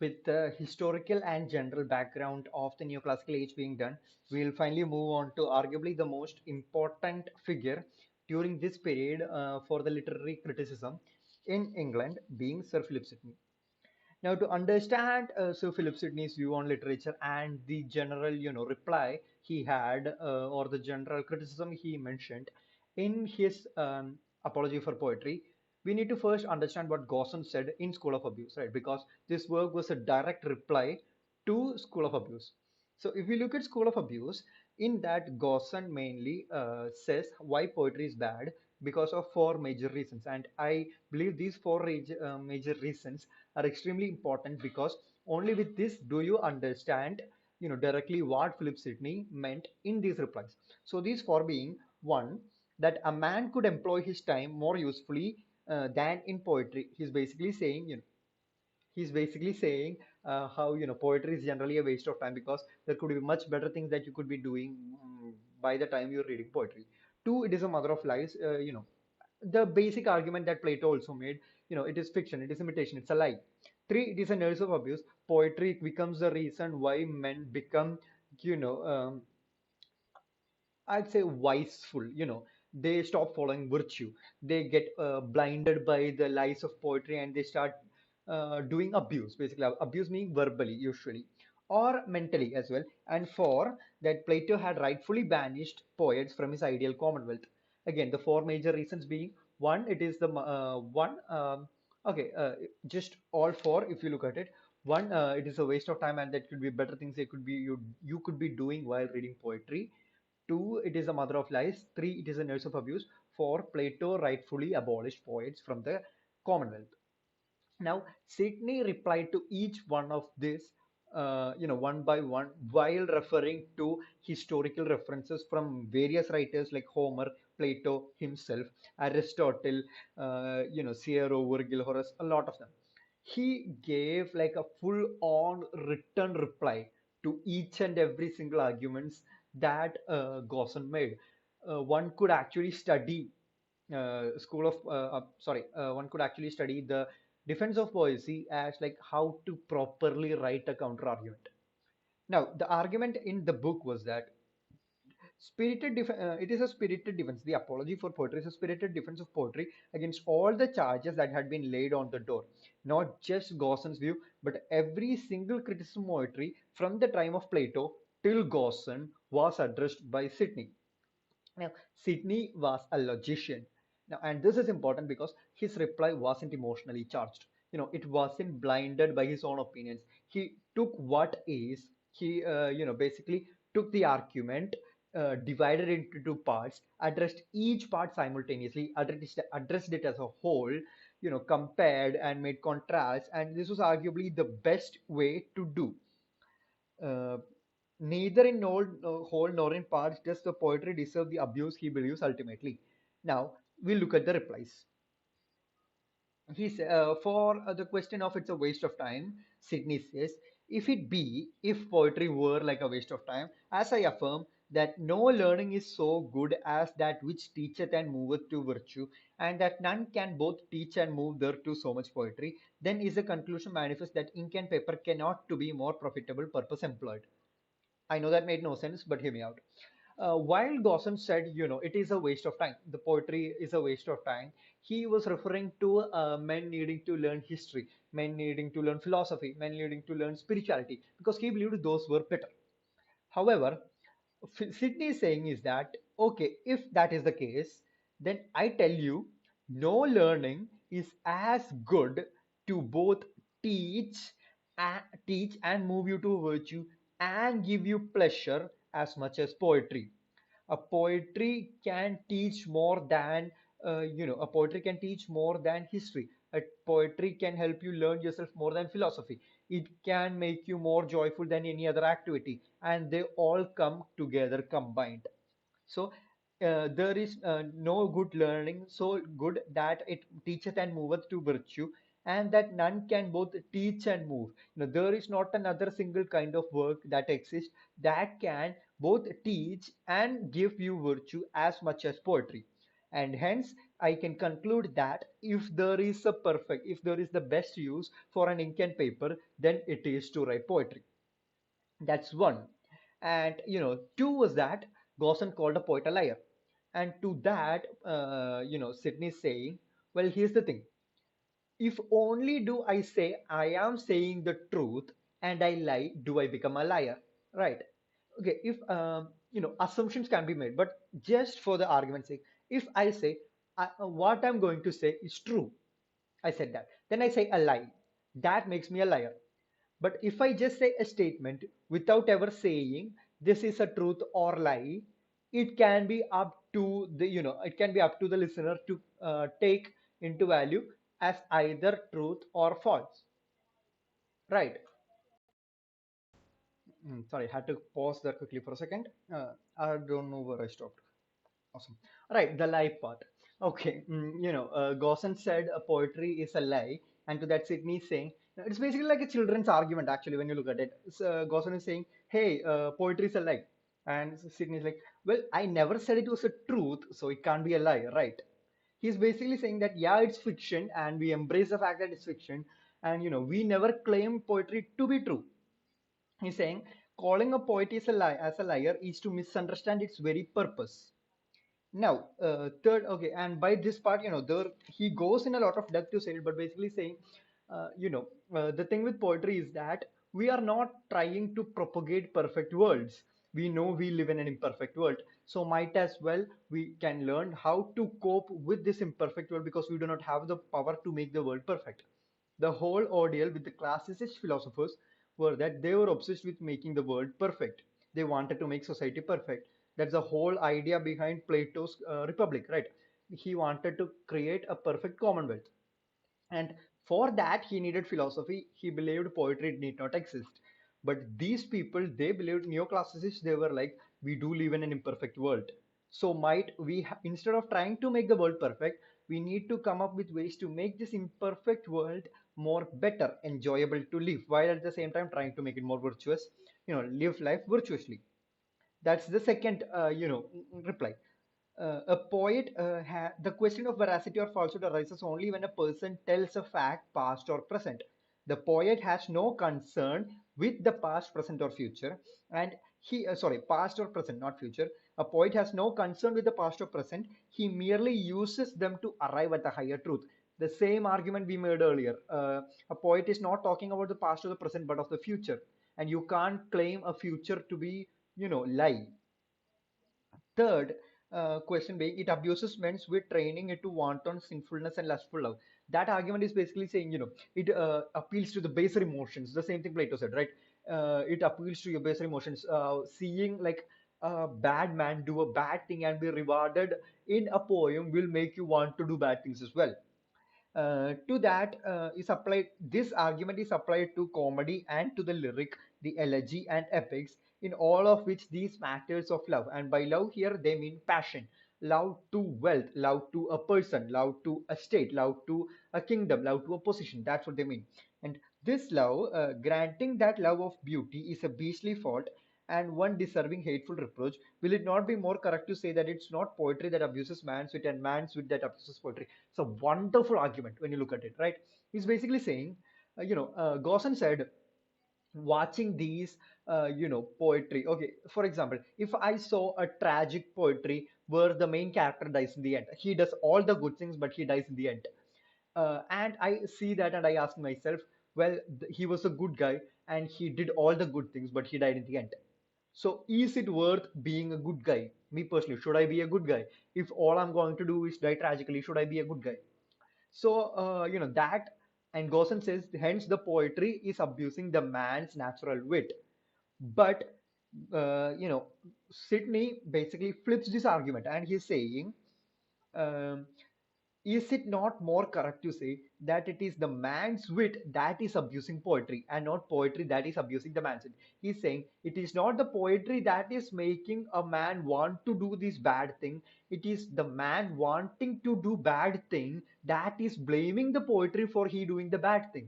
With the historical and general background of the neoclassical age being done, we'll finally move on to arguably the most important figure during this period for the literary criticism in England, being Sir Philip Sidney. Now, to understand Sir Philip Sidney's view on literature and the general, reply he had, or the general criticism he mentioned in his apology for poetry, we need to first understand what Gosson said in School of Abuse, right? Because this work was a direct reply to School of Abuse. So, if we look at School of Abuse, in that Gosson mainly says why poetry is bad because of four major reasons, and I believe these four major reasons are extremely important because only with this do you understand directly what Philip Sidney meant in these replies. So these four being: one, that a man could employ his time more usefully than in poetry. He's basically saying how poetry is generally a waste of time because there could be much better things that you could be doing by the time you're reading poetry. Two, it is a mother of lies. The basic argument that Plato also made, it is fiction, it is imitation, it's a lie. Three, it is a nurse of abuse. Poetry becomes the reason why men become, you know, I'd say wiseful, they stop following virtue. They get blinded by the lies of poetry and they start doing abuse, basically. Abuse meaning verbally, usually, or mentally as well. And four, that Plato had rightfully banished poets from his ideal commonwealth. Again, the four major reasons being: one, it is the one, okay, just all four, if you look at it. One, it is a waste of time and that could be better things they could be you could be doing while reading poetry. Two, it is a mother of lies. Three, it is a nurse of abuse. Four, Plato rightfully abolished poets from the Commonwealth. Now, Sidney replied to each one of these, one by one, while referring to historical references from various writers like Homer, Plato himself, Aristotle, Cicero, Virgil, Horace, a lot of them. He gave like a full-on written reply to each and every single arguments that Gosson made. One could actually study one could actually study the defense of poesy as like how to properly write a counter argument. Now, the argument in the book was that it is a spirited defense. The apology for poetry is a spirited defense of poetry against all the charges that had been laid on the door. Not just Gosson's view, but every single criticism of poetry from the time of Plato till Gosson was addressed by Sidney. Now, Sidney was a logician. Now, and this is important because his reply wasn't emotionally charged. It wasn't blinded by his own opinions. He took what is, basically took the argument, divided it into two parts, addressed each part simultaneously, addressed it as a whole, compared and made contrasts, and this was arguably the best way to do. Uh, Neither in whole nor in part does the poetry deserve the abuse he believes ultimately. Now, we'll look at the replies. For the question of it's a waste of time, Sidney says, if poetry were like a waste of time, as I affirm that no learning is so good as that which teacheth and moveth to virtue, and that none can both teach and move thereto so much poetry, then is the conclusion manifest that ink and paper cannot to be more profitable purpose employed. I know that made no sense, but hear me out. While Gosson said, it is a waste of time, the poetry is a waste of time, he was referring to men needing to learn history, men needing to learn philosophy, men needing to learn spirituality, because he believed those were better. However, Sydney is saying is that, okay, if that is the case, then I tell you, no learning is as good to both teach teach and move you to virtue and give you pleasure as much as poetry. A poetry can teach more than a poetry can teach more than history. A poetry can help you learn yourself more than philosophy. It can make you more joyful than any other activity, and they all come together combined. So there is no good learning so good that it teacheth and moveth to virtue, and that none can both teach and move. There is not another single kind of work that exists that can both teach and give you virtue as much as poetry. And hence I can conclude that if there is the best use for an ink and paper, then it is to write poetry. That's one. And two was that Gaussen called a poet a liar. And to that, Sidney is saying, well, here's the thing. If only do I say I am saying the truth and I lie, do I become a liar? Right. Okay. If, assumptions can be made, but just for the argument's sake, if I say what I'm going to say is true, I said that, then I say a lie. That makes me a liar. But if I just say a statement without ever saying this is a truth or lie, it can be up to it can be up to the listener to take into value as either truth or false. Right. Sorry, had to pause there quickly for a second. I don't know where I stopped. Awesome. Right, the lie part. Okay, Gaussen said poetry is a lie, and to that Sidney is saying it's basically like a children's argument actually when you look at it. So, Gaussen is saying, "Hey, poetry is a lie," and Sidney is like, "Well, I never said it was a truth, so it can't be a lie, right?" He's basically saying that yeah, it's fiction, and we embrace the fact that it's fiction, and we never claim poetry to be true. He's saying calling a poet is a lie as a liar is to misunderstand its very purpose. Now, third, okay, and by this part, there he goes in a lot of depth to say it, but basically saying, the thing with poetry is that we are not trying to propagate perfect worlds. We know we live in an imperfect world, so might as well we can learn how to cope with this imperfect world because we do not have the power to make the world perfect. The whole ordeal with the classicist philosophers were that they were obsessed with making the world perfect. They wanted to make society perfect. That's the whole idea behind Plato's Republic, right? He wanted to create a perfect commonwealth. And for that, he needed philosophy. He believed poetry need not exist. But these people, they believed neoclassicists, they were like, we do live in an imperfect world. So might we, instead of trying to make the world perfect, we need to come up with ways to make this imperfect world more better, enjoyable to live, while at the same time trying to make it more virtuous, live life virtuously. That's the second, reply. A poet, the question of veracity or falsehood arises only when a person tells a fact, past or present. The poet has no concern with the past, present, or future, and past or present, not future. A poet has no concern with the past or present. He merely uses them to arrive at the higher truth. The same argument we made earlier. A poet is not talking about the past or the present, but of the future, and you can't claim a future to be, lie. Third, question being, it abuses men with training it to wanton sinfulness and lustful love. That argument is basically saying, it appeals to the baser emotions. The same thing Plato said, right? It appeals to your baser emotions. Seeing like a bad man do a bad thing and be rewarded in a poem will make you want to do bad things as well. To that is applied this argument is applied to comedy and to the lyric, the elegy and epics, in all of which these matters of love, and by love here they mean passion, love to wealth, love to a person, love to a state, love to a kingdom, love to a position. That's what they mean. And this love, granting that love of beauty is a beastly fault and one deserving hateful reproach, will it not be more correct to say that it's not poetry that abuses man's wit and man's wit that abuses poetry? It's a wonderful argument when you look at it, right? He's basically saying, Gaussen said, watching these, poetry. Okay, for example, if I saw a tragic poetry where the main character dies in the end, he does all the good things, but he dies in the end. And I see that and I ask myself, well, he was a good guy and he did all the good things, but he died in the end. So is it worth being a good guy? Me personally, should I be a good guy? If all I'm going to do is die tragically, should I be a good guy? So, that, and Gaussen says, hence the poetry is abusing the man's natural wit. But, Sidney basically flips this argument and he's saying, um, is it not more correct to say that it is the man's wit that is abusing poetry and not poetry that is abusing the man's wit? He's saying it is not the poetry that is making a man want to do this bad thing. It is the man wanting to do bad thing that is blaming the poetry for he doing the bad thing.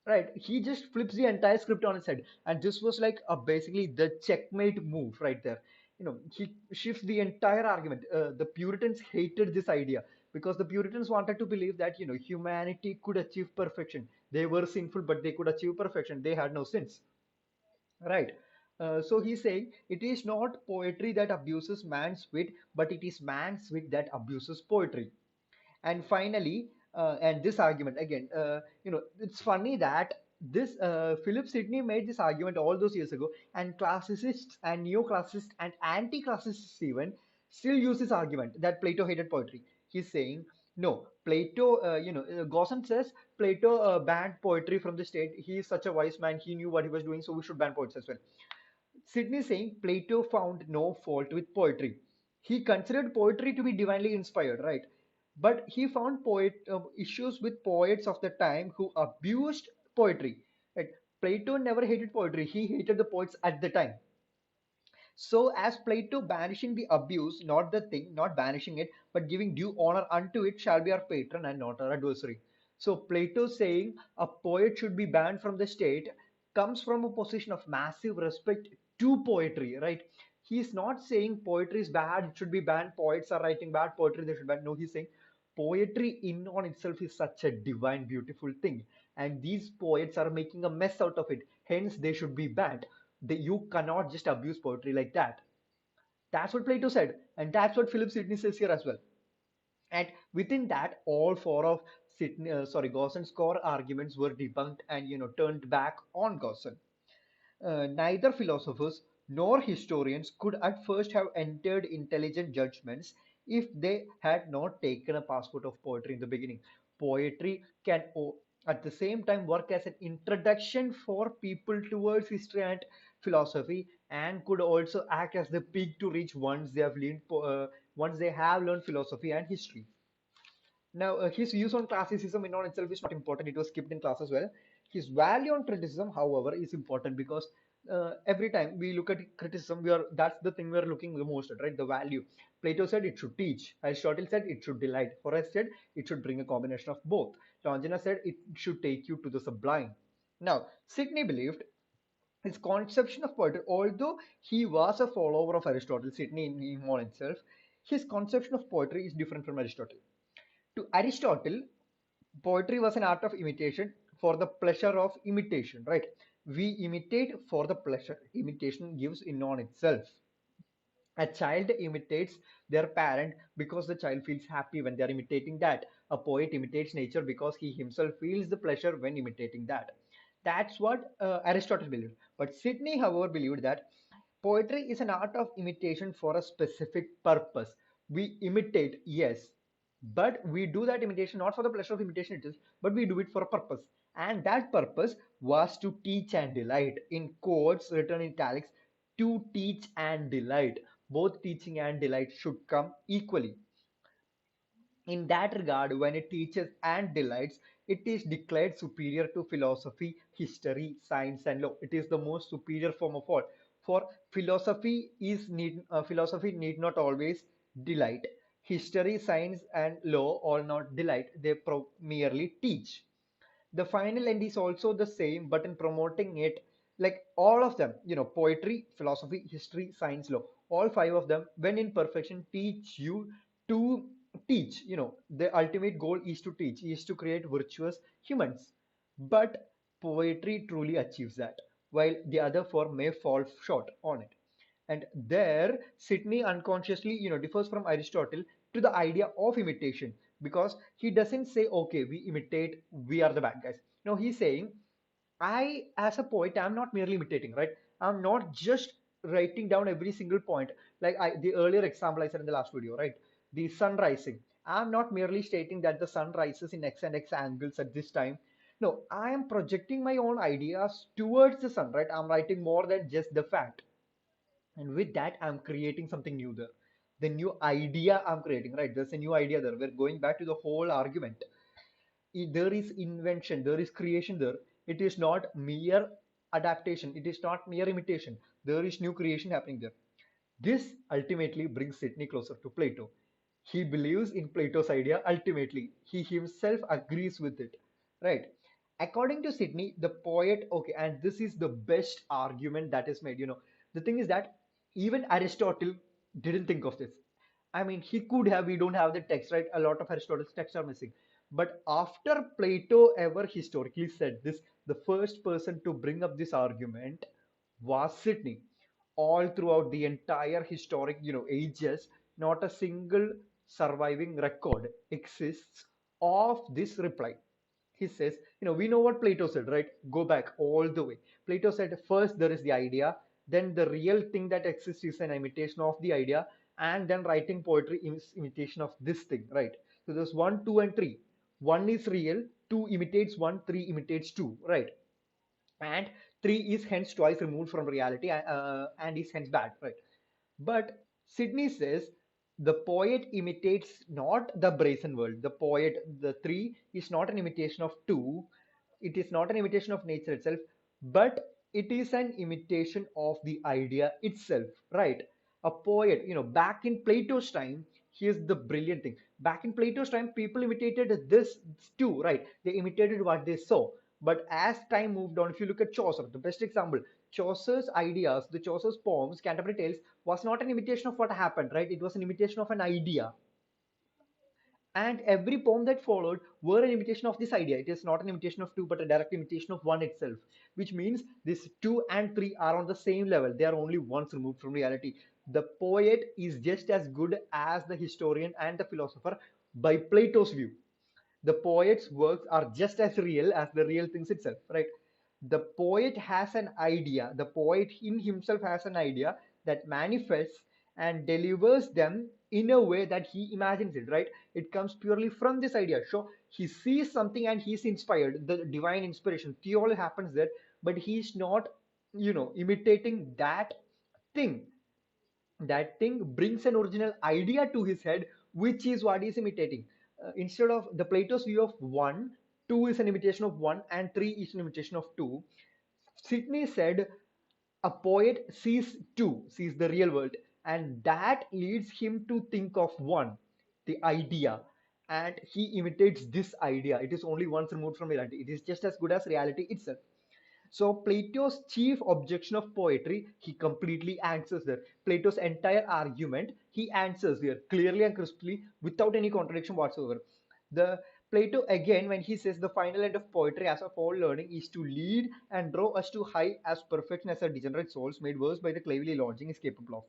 Right? He just flips the entire script on its head, and this was like a basically the checkmate move right there. he shifts the entire argument. The Puritans hated this idea because the Puritans wanted to believe that humanity could achieve perfection. They were sinful, but they could achieve perfection. They had no sins, right? So he's saying it is not poetry that abuses man's wit, but it is man's wit that abuses poetry. And finally, and this argument again, it's funny that this Philip Sidney made this argument all those years ago, and classicists and neoclassicists and anti-classicists even still use this argument that Plato hated poetry. He's saying no, Plato, Gosson says Plato banned poetry from the state. He is such a wise man. He knew what he was doing, so we should ban poets as well. Sidney saying Plato found no fault with poetry. He considered poetry to be divinely inspired, right? But he found issues with poets of the time who abused poetry. Right? Plato never hated poetry. He hated the poets at the time. So, as Plato banishing the abuse, not the thing, not banishing it, but giving due honor unto it, shall be our patron and not our adversary. So, Plato saying a poet should be banned from the state comes from a position of massive respect to poetry, right? He's not saying poetry is bad, it should be banned, poets are writing bad poetry, they should ban. No, he's saying poetry in on itself is such a divine, beautiful thing, and these poets are making a mess out of it, hence they should be banned. You cannot just abuse poetry like that. That's what Plato said, and that's what Philip Sidney says here as well. And within that, all four of Gosson's core arguments were debunked and turned back on Gosson. Neither philosophers nor historians could at first have entered intelligent judgments if they had not taken a passport of poetry in the beginning. Poetry can at the same time work as an introduction for people towards history and philosophy, and could also act as the peak to reach once they have learned philosophy and history. Now, his views on classicism in on itself is not important. It was skipped in class as well. His value on criticism, however, is important because every time we look at criticism, that's the thing we are looking the most at, right? The value. Plato said it should teach. Aristotle said it should delight. Forrest said it should bring a combination of both. Longina said it should take you to the sublime. Now, Sidney believed his conception of poetry, although he was a follower of Aristotle, Sidney in him on itself, his conception of poetry is different from Aristotle. To Aristotle, poetry was an art of imitation for the pleasure of imitation, right? We imitate for the pleasure. Imitation gives in on itself. A child imitates their parent because the child feels happy when they are imitating that. A poet imitates nature because he himself feels the pleasure when imitating that. That's what Aristotle believed. But Sidney, however, believed that poetry is an art of imitation for a specific purpose. We imitate, yes, but we do that imitation not for the pleasure of imitation it is, but we do it for a purpose. And that purpose was to teach and delight. In quotes written in italics, to teach and delight. Both teaching and delight should come equally. In that regard, when it teaches and delights, it is declared superior to philosophy, history, science, and law. It is the most superior form of all. For philosophy need not always delight. History, science, and law all not delight. They merely teach. The final end is also the same, but in promoting it, like all of them, poetry, philosophy, history, science, law, all five of them, when in perfection, teach you to teach. The ultimate goal is to teach, is to create virtuous humans. But poetry truly achieves that, while the other four may fall short on it. And there, Sidney unconsciously, differs from Aristotle to the idea of imitation, because he doesn't say, okay, we imitate, we are the bad guys. No, he's saying, I, as a poet, I'm not merely imitating, right? I'm not just writing down every single point. Like the earlier example I said in the last video, right? The sun rising. I'm not merely stating that the sun rises in X and X angles at this time. No, I am projecting my own ideas towards the sun, right? I'm writing more than just the fact. And with that, I'm creating something new there. The new idea I'm creating, right? There's a new idea there. We're going back to the whole argument. There is invention, there is creation there. It is not mere adaptation, it is not mere imitation. There is new creation happening there. This ultimately brings Sidney closer to Plato. He believes in Plato's idea ultimately. He himself agrees with it, right? According to Sidney, the poet, okay, and this is the best argument that is made. The thing is that Even Aristotle didn't think of this. I mean, he could have, we don't have the text, right? A lot of Aristotle's texts are missing. But after Plato ever historically said this, the first person to bring up this argument was Sidney. All throughout the entire historic, ages, not a single surviving record exists of this reply. He says, we know what Plato said, right? Go back all the way. Plato said, first there is the idea, then the real thing that exists is an imitation of the idea, and then writing poetry is imitation of this thing, right? So there's one, two, and three. One is real, two imitates one, three imitates two, right? And three is hence twice removed from reality, and is hence bad, right? But Sidney says the poet imitates not the brazen world. The poet, the three, is not an imitation of two. It is not an imitation of nature itself, but it is an imitation of the idea itself, right? A poet, back in Plato's time, here's the brilliant thing. Back in Plato's time, people imitated this too, right? They imitated what they saw. But as time moved on, if you look at Chaucer, the best example, Chaucer's ideas, the Chaucer's poems, Canterbury Tales, was not an imitation of what happened, right? It was an imitation of an idea. And every poem that followed were an imitation of this idea. It is not an imitation of two, but a direct imitation of one itself, which means this two and three are on the same level. They are only once removed from reality. The poet is just as good as the historian and the philosopher by Plato's view. The poet's works are just as real as the real things itself, right? The poet has an idea, the poet in himself has an idea that manifests and delivers them in a way that he imagines it, right? It comes purely from this idea. So he sees something and he's inspired, the divine inspiration, theology happens there, but he's not, imitating that thing. That thing brings an original idea to his head, which is what he's imitating. Instead of the Plato's view of one, two is an imitation of one, and three is an imitation of two. Sidney said a poet sees two, sees the real world, and that leads him to think of one, the idea, and he imitates this idea. It is only once removed from reality. It is just as good as reality itself. So Plato's chief objection of poetry, he completely answers there. Plato's entire argument, he answers here clearly and crisply without any contradiction whatsoever. The Plato again, when he says the final end of poetry as of all learning is to lead and draw us to high as perfection as our degenerate souls made worse by the clavely lodging is capable of.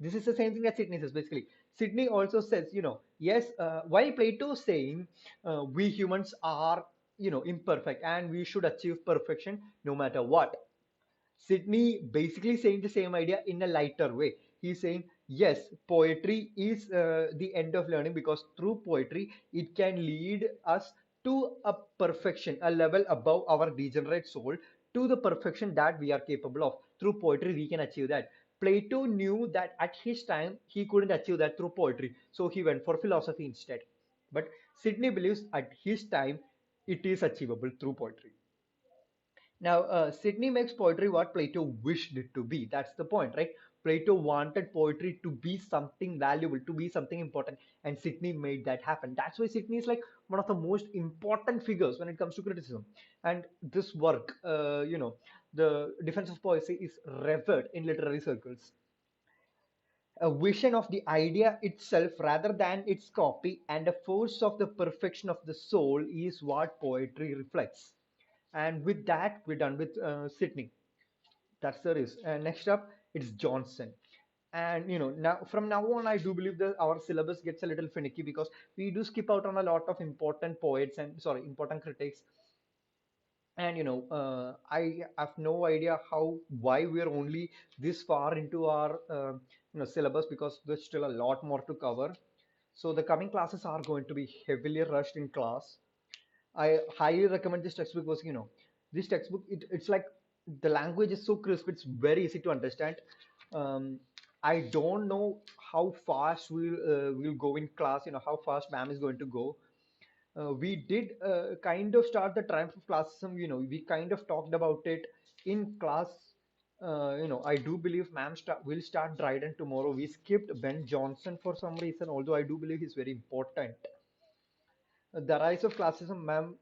This is the same thing that Sidney says basically. Sidney also says, yes, while Plato is saying we humans are, imperfect and we should achieve perfection no matter what. Sidney basically saying the same idea in a lighter way. He's saying, yes, poetry is the end of learning because through poetry, it can lead us to a perfection, a level above our degenerate soul, to the perfection that we are capable of. Through poetry, we can achieve that. Plato knew that at his time, he couldn't achieve that through poetry. So he went for philosophy instead. But Sidney believes at his time, it is achievable through poetry. Now, Sidney makes poetry what Plato wished it to be. That's the point, right? Plato wanted poetry to be something valuable, to be something important, and Sidney made that happen. That's why Sidney is like one of the most important figures when it comes to criticism. And this work, the defense of poesy is revered in literary circles. A vision of the idea itself rather than its copy, and a force of the perfection of the soul is what poetry reflects. And with that, we're done with Sydney. That's the risk. And next up, it's Johnson. And now from now on, I do believe that our syllabus gets a little finicky because we do skip out on a lot of important poets and sorry, important critics. And I have no idea why we're only this far into our syllabus because there's still a lot more to cover. So the coming classes are going to be heavily rushed in class. I highly recommend this textbook because this textbook it's like the language is so crisp, it's very easy to understand. Um, I don't know how fast we'll go in class, how fast ma'am is going to go. We did kind of start the triumph of classism, we kind of talked about it in class. I do believe ma'am will start Dryden tomorrow. We skipped Ben Jonson for some reason, although I do believe he's very important. The rise of classism, ma'am,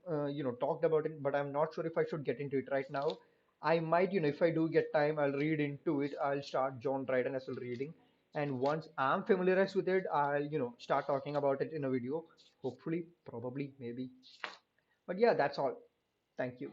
talked about it, but I'm not sure if I should get into it right now. I might, if I do get time, I'll read into it. I'll start John Dryden as well reading. And once I'm familiarized with it, I'll, start talking about it in a video. Hopefully, probably, maybe. But yeah, that's all. Thank you.